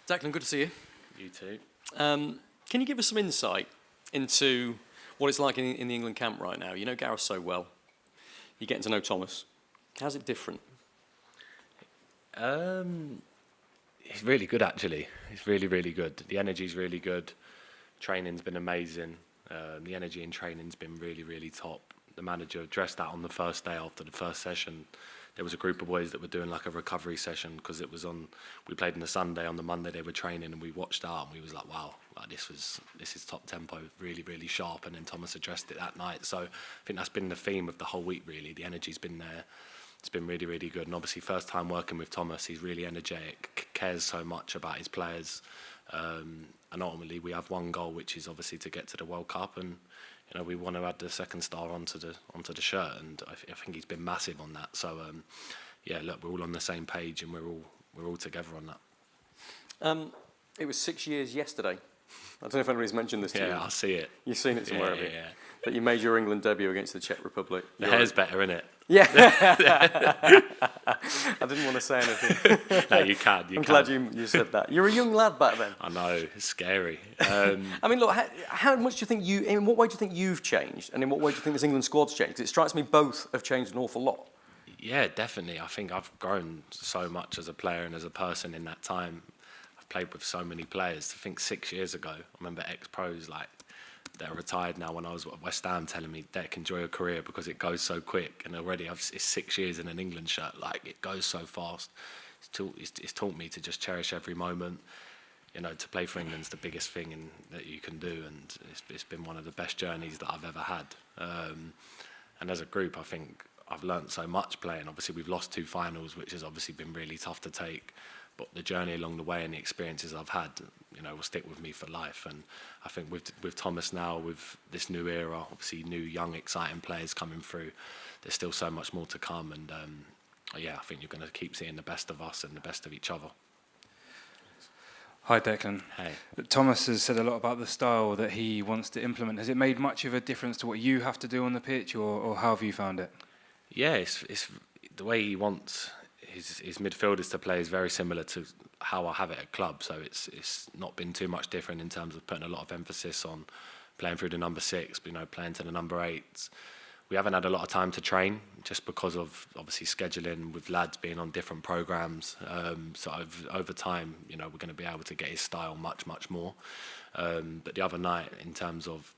Declan, good to see you. You too. Can you give us some insight into what it's like in the England camp right now? You know Gareth so well. You're getting to know Thomas. How's it different? He's really good, actually. He's really, really good. The energy's really good. Training's been amazing. The energy in training's been really, really top. The manager addressed that on the first day after the first session. There was a group of boys that were doing like a recovery session because it was on. We played on the Sunday. On the Monday they were training, and we watched that and we was like, wow, like this is top tempo, really, really sharp. And then Thomas addressed it that night. So I think that's been the theme of the whole week. Really, the energy's been there. It's been really, really good. And obviously, first time working with Thomas, he's really energetic, cares so much about his players. And ultimately, we have one goal, which is obviously to get to the World Cup. And you know, we want to add the second star onto the shirt. And I think he's been massive on that. So yeah, look, we're all on the same page, and we're all together on that. It was 6 years yesterday. I don't know if anybody's mentioned this to you. Yeah, I see it. You've seen it somewhere, have you? Yeah. That you made your England debut against the Czech Republic. The hair's better, isn't it? Yeah. I didn't want to say anything. No, you can. I'm glad you said that. You're a young lad back then. I know, it's scary. I mean, look, how much do you think in what way do you think you've changed, and in what way do you think this England squad's changed? 'Cause it strikes me both have changed an awful lot. Yeah, definitely. I think I've grown so much as a player and as a person in that time. I've played with so many players. I think 6 years ago, I remember ex-pros like that are retired now when I was at West Ham telling me, Dec, enjoy your career because it goes so quick. And already it's 6 years in an England shirt. Like, it goes so fast. It's taught me to just cherish every moment. You know, to play for England's the biggest thing that you can do. And it's been one of the best journeys that I've ever had. And as a group, I think I've learnt so much playing. Obviously, we've lost 2 finals, which has obviously been really tough to take. But the journey along the way and the experiences I've had, you know, will stick with me for life. And I think with Thomas now, with this new era, obviously new, young, exciting players coming through, there's still so much more to come. And yeah, I think you're going to keep seeing the best of us and the best of each other. Hi, Declan. Hey. Thomas has said a lot about the style that he wants to implement. Has it made much of a difference to what you have to do on the pitch, or how have you found it? Yeah, it's the way he wants his midfielders to play is very similar to how I have it at club. So it's not been too much different in terms of putting a lot of emphasis on playing through the number 6, you know, playing to the number 8s. We haven't had a lot of time to train just because of obviously scheduling with lads being on different programs. So over time, you know, we're going to be able to get his style much, much more. But the other night, in terms of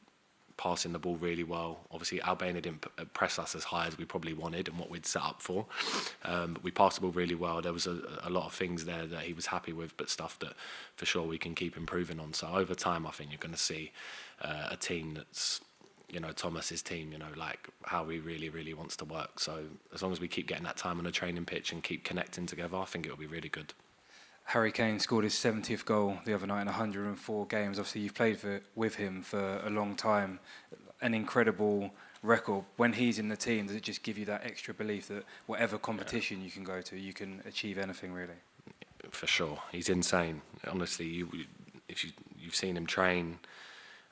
passing the ball really well. Obviously, Albania didn't press us as high as we probably wanted and what we'd set up for. But we passed the ball really well. There was a lot of things there that he was happy with, but stuff that for sure we can keep improving on. So over time, I think you're going to see a team that's, you know, Thomas's team, you know, like how he really, really wants to work. So as long as we keep getting that time on the training pitch and keep connecting together, I think it'll be really good. Harry Kane scored his 70th goal the other night in 104 games. Obviously, you've played with him for a long time. An incredible record. When he's in the team, does it just give you that extra belief that whatever competition you can go to, you can achieve anything, really? For sure. He's insane. Honestly, if you've seen him train,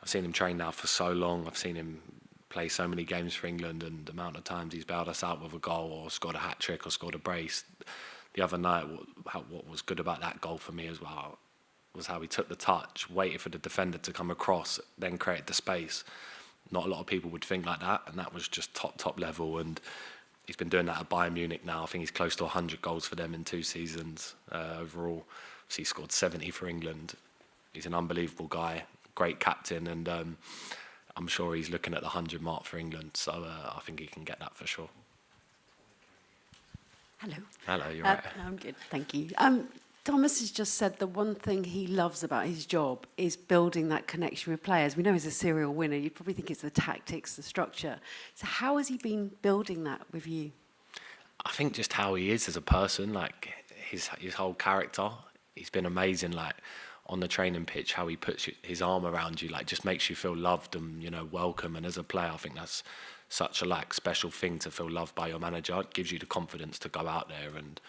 I've seen him train now for so long. I've seen him play so many games for England, and the amount of times he's bailed us out with a goal or scored a hat-trick or scored a brace. The other night, what was good about that goal for me as well was how he took the touch, waited for the defender to come across, then created the space. Not a lot of people would think like that, and that was just top level. And he's been doing that at Bayern Munich now. I think he's close to 100 goals for them in 2 seasons overall. So he scored 70 for England. He's an unbelievable guy, great captain, and I'm sure he's looking at the 100 mark for England. So I think he can get that for sure. Hello. Hello, you're right. I'm good, thank you. Thomas has just said the one thing he loves about his job is building that connection with players. We know he's a serial winner. You'd probably think it's the tactics, the structure. So how has he been building that with you? I think just how he is as a person, like his whole character, he's been amazing. Like on the training pitch, how he puts his arm around you, like just makes you feel loved and, you know, welcome. And as a player, I think that's such a special thing to feel loved by your manager. It gives you the confidence to go out there and,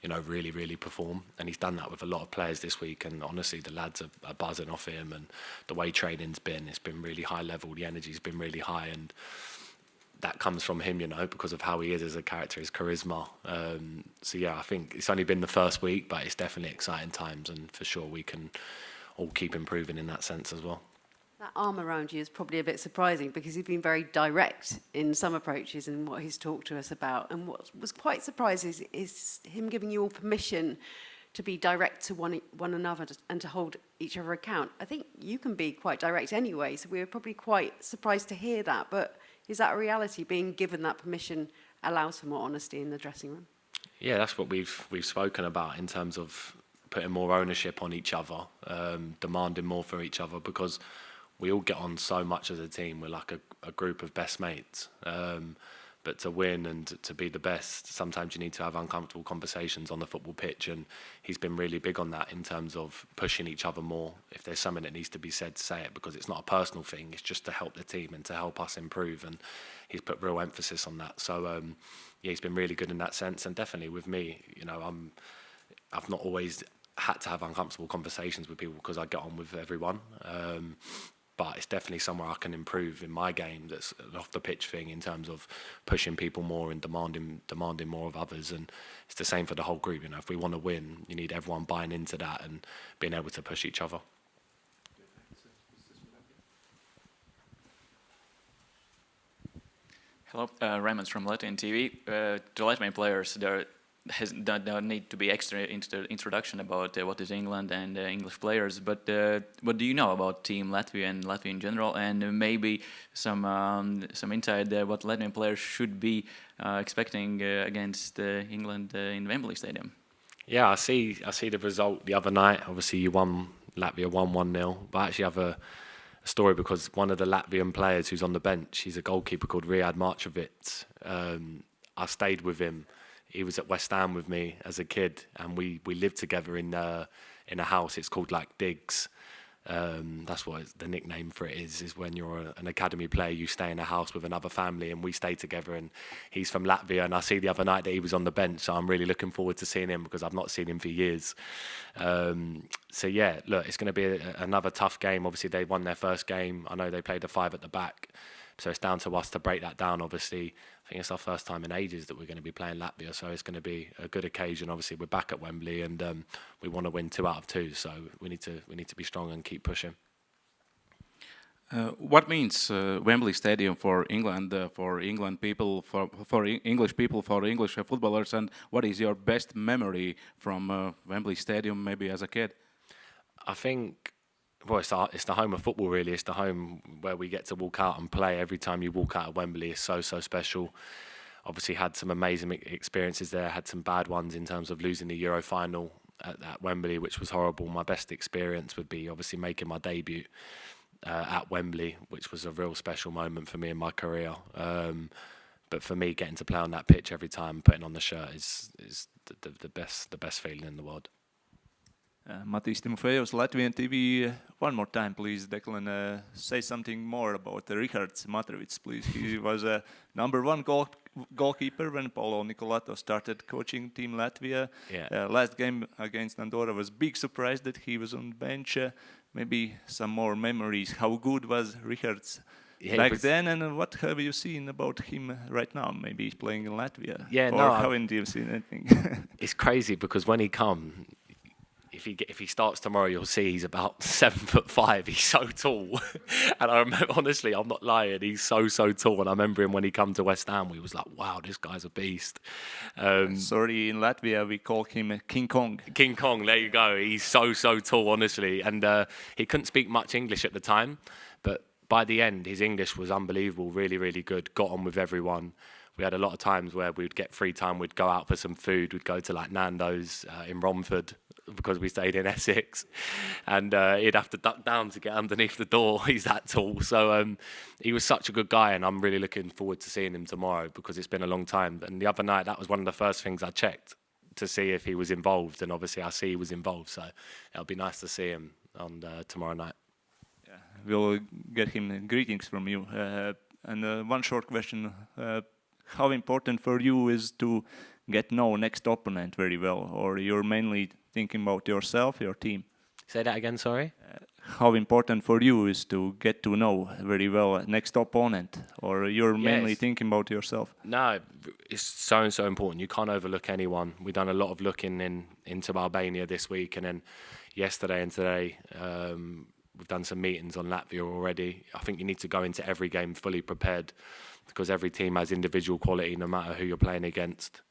you know, really, really perform. And he's done that with a lot of players this week. And honestly, the lads are buzzing off him. And the way training's been, it's been really high level. The energy's been really high. And that comes from him, because of how he is as a character, his charisma. So yeah, I think it's only been the first week, but it's definitely exciting times, and for sure we can all keep improving in that sense as well. That arm around you is probably a bit surprising because he's been very direct in some approaches and what he's talked to us about. And what was quite surprising is him giving you all permission to be direct to one another and to hold each other account. I think you can be quite direct anyway, so we were probably quite surprised to hear that. But is that a reality? Being given that permission allows for more honesty in the dressing room? Yeah, that's what we've spoken about in terms of putting more ownership on each other, demanding more for each other, because we all get on so much as a team. We're like a group of best mates. But to win and to be the best, sometimes you need to have uncomfortable conversations on the football pitch, and he's been really big on that in terms of pushing each other more. If there's something that needs to be said, say it, because it's not a personal thing, it's just to help the team and to help us improve, and he's put real emphasis on that. So yeah, he's been really good in that sense, and definitely with me, I've not always had to have uncomfortable conversations with people because I get on with everyone. But it's definitely somewhere I can improve in my game. That's an off the pitch thing in terms of pushing people more and demanding more of others. And it's the same for the whole group. If we want to win, you need everyone buying into that and being able to push each other. Hello, Raymond from Latvian TV. The Latvian players, there need to be extra introduction about what is England and English players. But what do you know about Team Latvia and Latvia in general, and maybe some insight what Latvian players should be expecting against England in Wembley Stadium? Yeah, I see the result the other night. Obviously, Latvia won 1-0, but I actually have a story because one of the Latvian players who's on the bench, he's a goalkeeper called Riyad Markovic. I stayed with him. He was at West Ham with me as a kid, and we lived together in a house. It's called like Digs. That's what the nickname for it is when you're an academy player, you stay in a house with another family, and we stay together. And he's from Latvia, and I see the other night that he was on the bench, so I'm really looking forward to seeing him because I've not seen him for years. So yeah, look, it's going to be another tough game. Obviously, they won their first game. I know they played a 5 at the back, so it's down to us to break that down. Obviously, I think it's our first time in ages that we're going to be playing Latvia, so it's going to be a good occasion. Obviously, we're back at Wembley, and we want to win 2 out of 2, so we need to be strong and keep pushing. What means Wembley Stadium for England, for England people, for English people, for English footballers, and what is your best memory from Wembley Stadium, maybe as a kid? I think, well, it's the home of football, really. It's the home where we get to walk out and play. Every time you walk out of Wembley, it's so special. Obviously, had some amazing experiences there. Had some bad ones in terms of losing the Euro final at Wembley, which was horrible. My best experience would be obviously making my debut at Wembley, which was a real special moment for me in my career. But for me, getting to play on that pitch every time, putting on the shirt is the best feeling in the world. Matis Timofejos, Latvian TV. One more time, please, Declan. Say something more about Rihards Matrovic, please. He was a #1 goalkeeper when Paulo Nicolato started coaching Team Latvia. Yeah. Last game against Andorra was big surprise that he was on bench. Maybe some more memories. How good was Rihards back then, and what have you seen about him right now? Maybe he's playing in Latvia. Yeah, or haven't you seen anything? It's crazy because when he comes, if he starts tomorrow, you'll see he's about 7'5". He's so tall, and I remember, honestly, I'm not lying. He's so tall, and I remember him when he come to West Ham. We was like, wow, this guy's a beast. Sorry, in Latvia we call him King Kong. King Kong, there you go. He's so tall, honestly, and he couldn't speak much English at the time, but by the end, his English was unbelievable, really good. Got on with everyone. We had a lot of times where we'd get free time, we'd go out for some food, we'd go to like Nando's in Romford because we stayed in Essex, and he'd have to duck down to get underneath the door. He's that tall. So he was such a good guy, and I'm really looking forward to seeing him tomorrow because it's been a long time. And the other night, that was one of the first things I checked to see if he was involved, and obviously I see he was involved, so it'll be nice to see him on tomorrow night. Yeah, we'll get him greetings from you. And one short question. How important for you is to get know next opponent very well, or you're mainly thinking about yourself, your team? Say that again, sorry? how important for you is to get to know very well next opponent, or you're mainly thinking about yourself? No, it's so important. You can't overlook anyone. We've done a lot of looking into Albania this week, and then yesterday and today we've done some meetings on Latvia already. I think you need to go into every game fully prepared, because every team has individual quality no matter who you're playing against.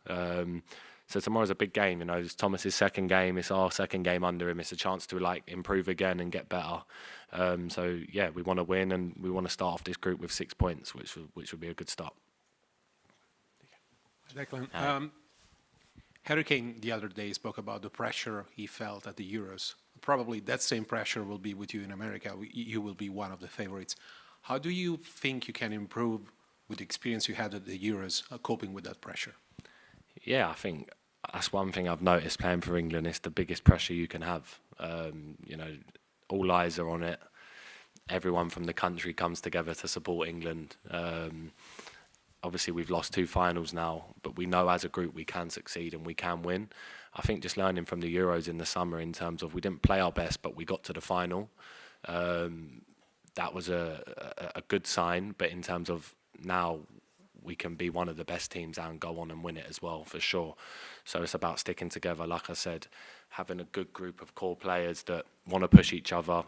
So tomorrow's a big game, you know. It's Thomas's second game. It's our second game under him. It's a chance to like improve again and get better. So yeah, we want to win, and we want to start off this group with 6 points, which would be a good start. Declan, Harry Kane the other day spoke about the pressure he felt at the Euros. Probably that same pressure will be with you in America. You will be one of the favorites. How do you think you can improve with the experience you had at the Euros, coping with that pressure? Yeah, I think that's one thing I've noticed playing for England. It's the biggest pressure you can have. You know, all eyes are on it. Everyone from the country comes together to support England. Obviously, we've lost 2 finals now, but we know as a group we can succeed and we can win. I think just learning from the Euros in the summer in terms of we didn't play our best, but we got to the final. That was a good sign, but in terms of now, we can be one of the best teams and go on and win it as well, for sure. So it's about sticking together, like I said, having a good group of core players that want to push each other.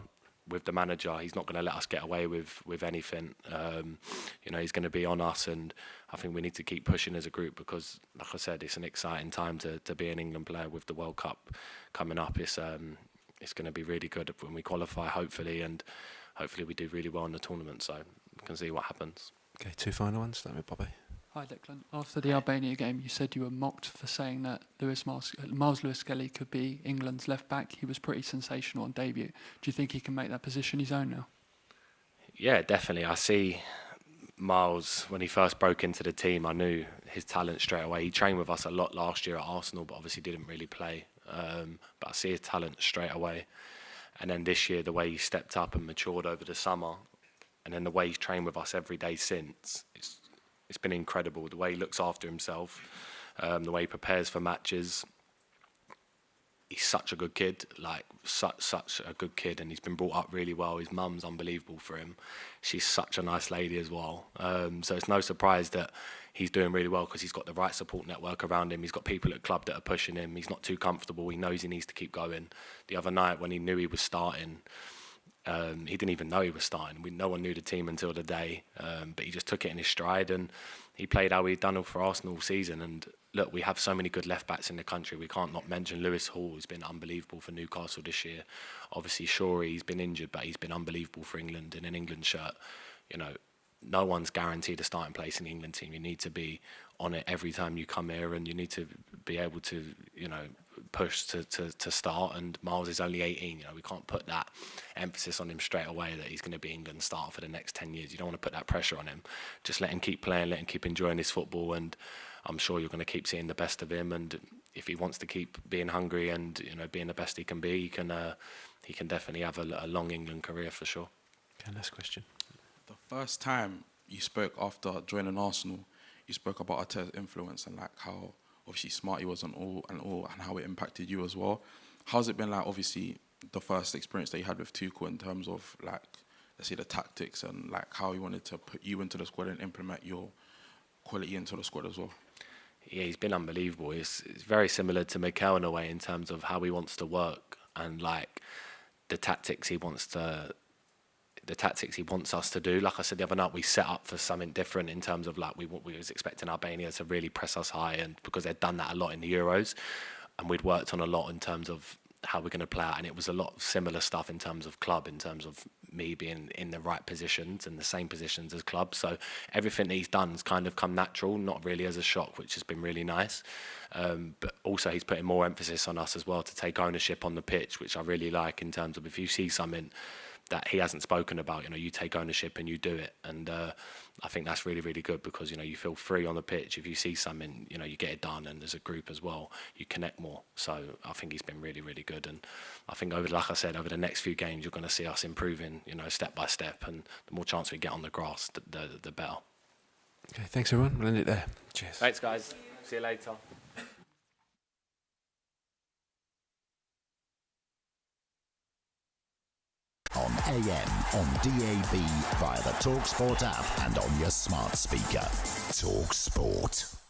With the manager, he's not going to let us get away with anything. You know, he's going to be on us, and I think we need to keep pushing as a group because, like I said, it's an exciting time to be an England player with the World Cup coming up. It's going to be really good when we qualify, hopefully, and hopefully we do really well in the tournament, so we can see what happens. Okay, 2 final ones. Start with Bobby. Hi Declan. After the Albania game, you said you were mocked for saying that Miles Lewis-Skelly could be England's left back. He was pretty sensational on debut. Do you think he can make that position his own now? Yeah, definitely. I see Miles, when he first broke into the team, I knew his talent straight away. He trained with us a lot last year at Arsenal, but obviously didn't really play. But I see his talent straight away. And then this year, the way he stepped up and matured over the summer, and then the way he's trained with us every day since, it's been incredible. The way he looks after himself, the way he prepares for matches. He's such a good kid, like such a good kid, and he's been brought up really well. His mum's unbelievable for him. She's such a nice lady as well. So it's no surprise that he's doing really well because he's got the right support network around him. He's got people at club that are pushing him. He's not too comfortable. He knows he needs to keep going. The other night when he knew he was starting, he didn't even know he was starting. No one knew the team until the day, but he just took it in his stride and he played how he'd done for Arsenal all season. And look, we have so many good left backs in the country. We can't not mention Lewis Hall, who's been unbelievable for Newcastle this year. Obviously, Shorey, he's been injured, but he's been unbelievable for England in an England shirt. You know, no one's guaranteed a starting place in the England team. You need to be on it every time you come here, and you need to be able to, you know, push to start. And Miles is only 18. You know, we can't put that emphasis on him straight away that he's going to be England's starter for the next 10 years. You don't want to put that pressure on him. Just let him keep playing, let him keep enjoying his football, and I'm sure you're going to keep seeing the best of him. And if he wants to keep being hungry and, you know, being the best he can be, he can definitely have a long England career for sure. Okay, next question. The first time you spoke after joining Arsenal, you spoke about Arteta's influence and like how obviously smart he was and how it impacted you as well. How's it been like, obviously, the first experience that you had with Tuchel in terms of like, let's say the tactics and like how he wanted to put you into the squad and implement your quality into the squad as well? Yeah, he's been unbelievable. It's very similar to Mikel in a way in terms of how he wants to work and like the tactics he wants us to do. Like I said the other night, we set up for something different in terms of like we was expecting Albania to really press us high, and because they'd done that a lot in the Euros, and we'd worked on a lot in terms of how we're going to play out, and it was a lot of similar stuff in terms of club, in terms of me being in the right positions and the same positions as club. So everything that he's done has kind of come natural, not really as a shock, which has been really nice. But also he's putting more emphasis on us as well to take ownership on the pitch, which I really like, in terms of if you see something that he hasn't spoken about, you know, you take ownership and you do it. And I think that's really, really good because, you know, you feel free on the pitch. If you see something, you know, you get it done, and as a group as well, you connect more. So I think he's been really, really good. And I think like I said, over the next few games, you're going to see us improving, you know, step by step. And the more chance we get on the grass, the better. Okay, thanks everyone. We'll end it there. Cheers. Thanks, guys. See you later. AM on DAB via the talkSPORT app and on your smart speaker. talkSPORT.